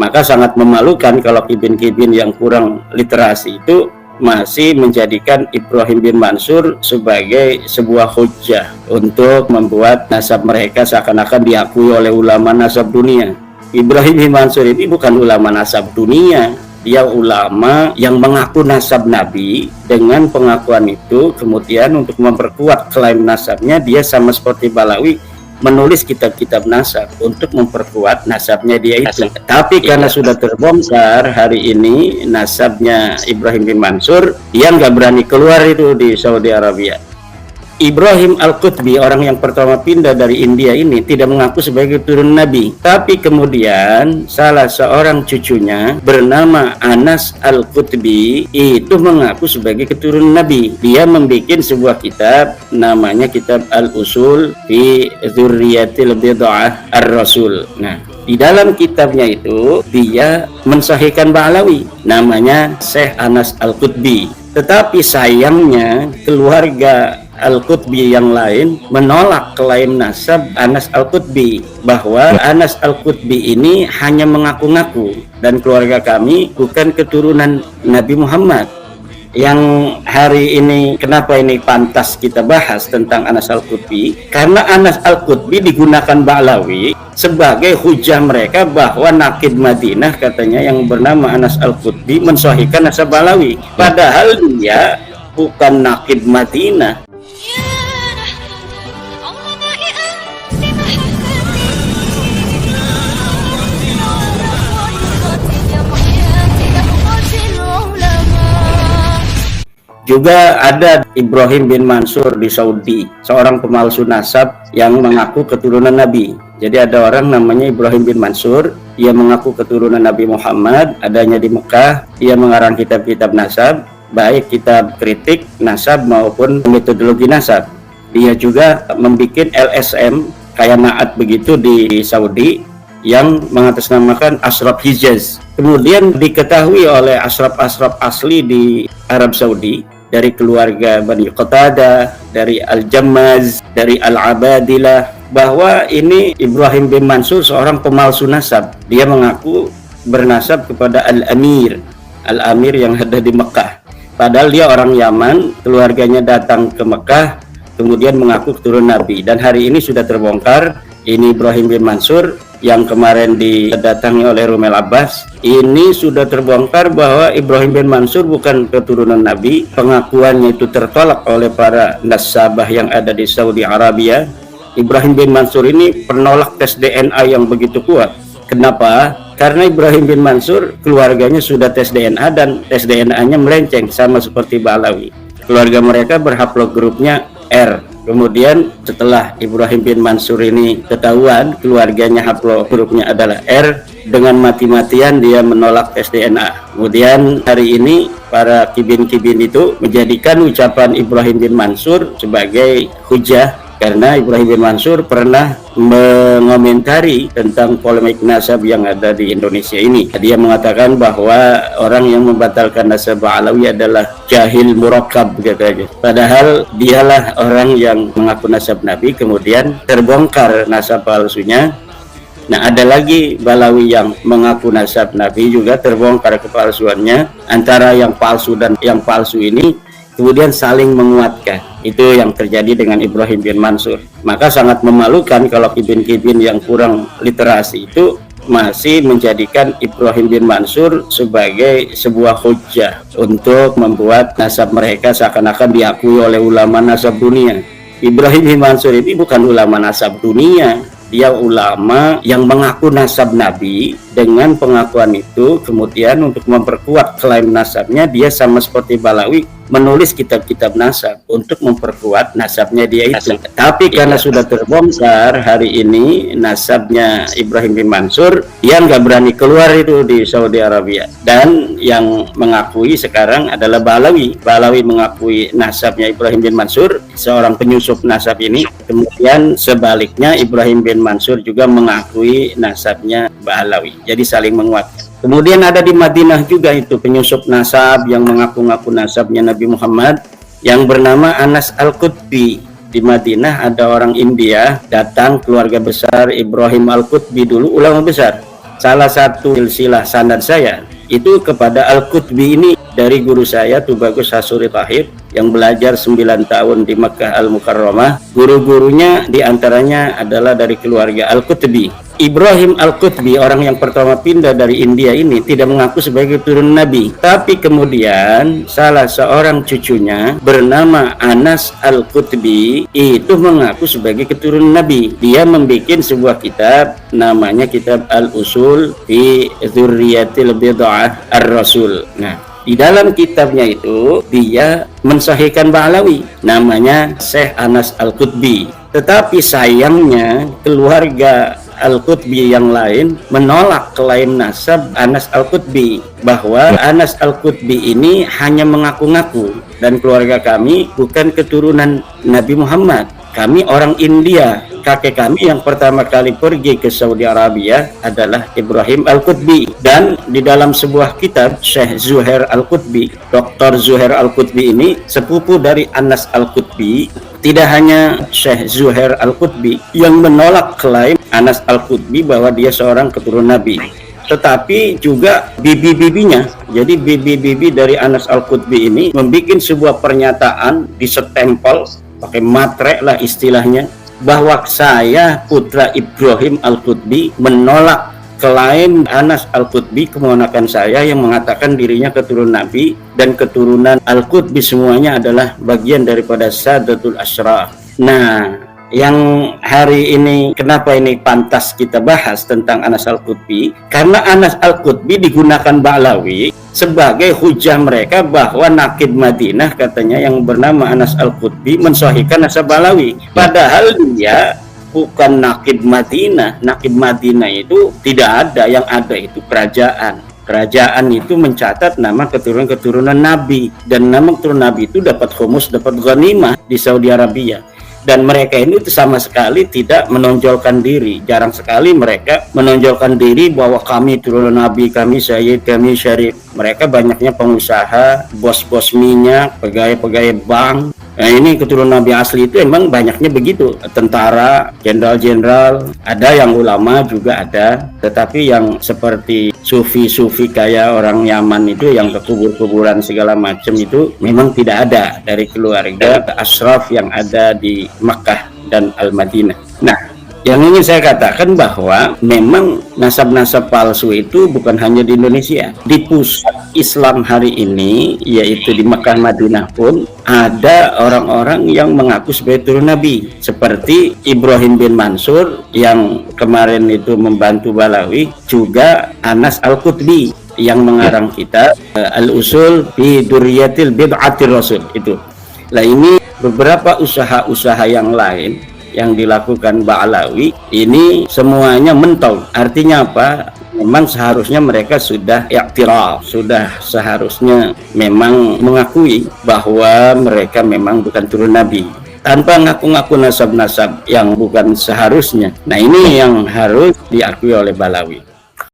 Maka sangat memalukan kalau kibin-kibin yang kurang literasi itu masih menjadikan Ibrahim bin Mansur sebagai sebuah hujjah untuk membuat nasab mereka seakan-akan diakui oleh ulama nasab dunia. Ibrahim bin Mansur ini bukan ulama nasab dunia, dia ulama yang mengaku nasab Nabi. Dengan pengakuan itu kemudian untuk memperkuat klaim nasabnya, dia sama seperti Balawi menulis kitab-kitab nasab untuk memperkuat nasabnya dia itu. Tapi karena sudah terbongkar hari ini nasabnya Ibrahim bin Mansur, dia nggak berani keluar itu di Saudi Arabia. Ibrahim Al-Qutbi, orang yang pertama pindah dari India ini, tidak mengaku sebagai keturunan Nabi. Tapi kemudian salah seorang cucunya bernama Anas Al-Qutbi itu mengaku sebagai keturunan Nabi. Dia membuat sebuah kitab, namanya kitab Al-Usul fi Dzurriyyatil Bid'ah Ar-Rasul. Nah, di dalam kitabnya itu dia mensahihkan Ba'alawi, namanya Syekh Anas Al-Qutbi. Tetapi sayangnya keluarga Al-Qutbi yang lain menolak klaim nasab Anas Al-Qutbi, bahwa Anas Al-Qutbi ini hanya mengaku-ngaku dan keluarga kami bukan keturunan Nabi Muhammad. Yang hari ini kenapa ini pantas kita bahas tentang Anas Al-Qutbi, karena Anas Al-Qutbi digunakan Ba'alawi sebagai hujah mereka bahwa nakib Madinah katanya yang bernama Anas Al-Qutbi mensahihkan nasab Ba'alawi, padahal dia bukan nakib Madinah. Juga ada Ibrahim bin Mansur di Saudi, seorang pemalsu nasab yang mengaku keturunan Nabi. Jadi ada orang namanya Ibrahim bin Mansur, ia mengaku keturunan Nabi Muhammad, adanya di Mekah, ia mengarang kitab-kitab nasab, baik kitab kritik nasab maupun metodologi nasab. Dia juga membuat LSM kayak Naat begitu di Saudi yang mengatasnamakan Ashraf Hijaz. Kemudian diketahui oleh ashraf-ashraf asli di Arab Saudi, dari keluarga Bani Qatadah, dari Al-Jammaz, dari Al-Abadilah, bahwa ini Ibrahim bin Mansur seorang pemalsu nasab. Dia mengaku bernasab kepada Al-Amir, Al-Amir yang ada di Mekah. Padahal dia orang Yaman, keluarganya datang ke Mekah, kemudian mengaku keturunan Nabi. Dan hari ini sudah terbongkar, ini Ibrahim bin Mansur yang kemarin didatangi oleh Rumel Abbas, ini sudah terbongkar bahwa Ibrahim bin Mansur bukan keturunan Nabi. Pengakuannya itu tertolak oleh para nasabah yang ada di Saudi Arabia. Ibrahim bin Mansur ini penolak tes DNA yang begitu kuat. Kenapa? Karena Ibrahim bin Mansur keluarganya sudah tes DNA dan tes DNA-nya melenceng sama seperti Ba'alawi. Keluarga mereka berhaplogrupnya R. Kemudian setelah Ibrahim bin Mansur ini ketahuan keluarganya haplogrupnya adalah R, dengan mati-matian dia menolak tes DNA. Kemudian hari ini para kibin-kibin itu menjadikan ucapan Ibrahim bin Mansur sebagai hujah, karena Ibrahim bin Mansur pernah mengomentari tentang polemik nasab yang ada di Indonesia ini. Dia mengatakan bahwa orang yang membatalkan nasab Ba'alawi adalah jahil murakkab katanya. Padahal dialah orang yang mengaku nasab Nabi, kemudian terbongkar nasab palsunya. Nah, ada lagi Balawi yang mengaku nasab Nabi juga terbongkar kepalsuannya. Antara yang palsu dan yang palsu ini kemudian saling menguatkan. Itu yang terjadi dengan Ibrahim bin Mansur. Maka sangat memalukan kalau kibin-kibin yang kurang literasi itu masih menjadikan Ibrahim bin Mansur sebagai sebuah hujjah untuk membuat nasab mereka seakan-akan diakui oleh ulama nasab dunia. Ibrahim bin Mansur ini bukan ulama nasab dunia, dia ulama yang mengaku nasab Nabi. Dengan pengakuan itu kemudian untuk memperkuat klaim nasabnya, dia sama seperti Balawi menulis kitab-kitab nasab untuk memperkuat nasabnya dia itu. Tapi karena sudah terbongkar hari ini nasabnya Ibrahim bin Mansur, dia nggak berani keluar itu di Saudi Arabia. Dan yang mengakui sekarang adalah Balawi. Balawi mengakui nasabnya Ibrahim bin Mansur, seorang penyusup nasab ini. Kemudian sebaliknya Ibrahim bin Mansur juga mengakui nasabnya Balawi. Jadi saling menguatkan. Kemudian ada di Madinah juga itu penyusup nasab yang mengaku-ngaku nasabnya Nabi Muhammad yang bernama Anas Al-Qutbi. Di Madinah ada orang India datang, keluarga besar Ibrahim Al-Qutbi dulu ulama besar. salah satu silsilah sanad saya itu kepada Al-Qutbi ini dari guru saya Tubagus Hasuri Tahir yang belajar 9 tahun di Makkah Al-Mukarramah. Guru-gurunya diantaranya adalah dari keluarga Al-Qutbi. Ibrahim Al-Qutbi, orang yang pertama pindah dari India ini, tidak mengaku sebagai keturunan Nabi. Tapi kemudian salah seorang cucunya bernama Anas Al-Qutbi itu mengaku sebagai keturunan Nabi. Dia membuat sebuah kitab, namanya kitab Al-Usul fi Dzurriyyatil Bid'ah Ar-Rasul. Nah, di dalam kitabnya itu dia mensahihkan Ba'lawi, namanya Syekh Anas Al-Qutbi. Tetapi sayangnya keluarga Al-Qutbi yang lain menolak klaim nasab Anas Al-Qutbi, bahwa Anas Al-Qutbi ini hanya mengaku-ngaku dan keluarga kami bukan keturunan Nabi Muhammad. Kami orang India. Kakek kami yang pertama kali pergi ke Saudi Arabia adalah Ibrahim Al-Qutbi. Dan di dalam sebuah kitab, Syekh Zuhair Al-Qutbi, Dr. Zuhair Al-Qutbi ini sepupu dari Anas Al-Qutbi. Tidak hanya Syekh Zuhair Al-Qutbi yang menolak klaim Anas Al-Qutbi bahwa dia seorang keturunan Nabi, tetapi juga bibi-bibinya. Jadi bibi-bibi dari Anas Al-Qutbi ini membuat sebuah pernyataan, disetempel pakai matre lah istilahnya, bahwa saya putra Ibrahim Al-Qutbi menolak klaim Anas Al-Qutbi, keponakan saya, yang mengatakan dirinya keturunan Nabi dan keturunan Al-Qutbi semuanya adalah bagian daripada Sadatul Asyraf. Nah, yang hari ini kenapa ini pantas kita bahas tentang Anas Al-Qutbi, karena Anas Al-Qutbi digunakan Ba'lawi sebagai hujah mereka bahwa Naqib Madinah katanya yang bernama Anas Al-Qutbi mensahihkan nasab Ba'lawi, padahal dia bukan Naqib Madinah. Naqib Madinah itu tidak ada, yang ada itu kerajaan. Kerajaan itu mencatat nama keturunan-keturunan Nabi, dan nama keturunan Nabi itu dapat khumus, dapat ghanimah di Saudi Arabia. Dan mereka ini sama sekali tidak menonjolkan diri. Jarang sekali mereka menonjolkan diri bahwa kami turunan Nabi, kami Sayyid, kami Syarif. Mereka banyaknya pengusaha, bos-bos minyak, pegawai-pegawai bank. Nah, ini keturunan Nabi asli itu emang banyaknya begitu. Tentara, jenderal-jenderal, ada yang ulama juga ada. Tetapi yang seperti sufi-sufi kayak orang Yaman itu, yang ke kubur-kuburan segala macam itu, memang tidak ada dari keluarga ashraf yang ada di Makkah dan Al-Madinah. Nah, yang ingin saya katakan bahwa memang nasab-nasab palsu itu bukan hanya di Indonesia. Di pusat Islam hari ini, yaitu di Makkah Madinah pun, ada orang-orang yang mengaku sebagai turun Nabi. Seperti Ibrahim bin Mansur yang kemarin itu membantu Ba'lawi, juga Anas Al-Qutbi yang mengarang kitab Al-Usul fi Dzurriyyatil Bid'atir Rasul itu. Nah, ini beberapa usaha-usaha yang lain yang dilakukan Ba'lawi ini semuanya mentol. Artinya apa? Memang seharusnya mereka sudah iktiraf, sudah seharusnya memang mengakui bahwa mereka memang bukan turun Nabi, tanpa ngaku-ngaku nasab-nasab yang bukan seharusnya. Nah, ini yang harus diakui oleh Ba'lawi.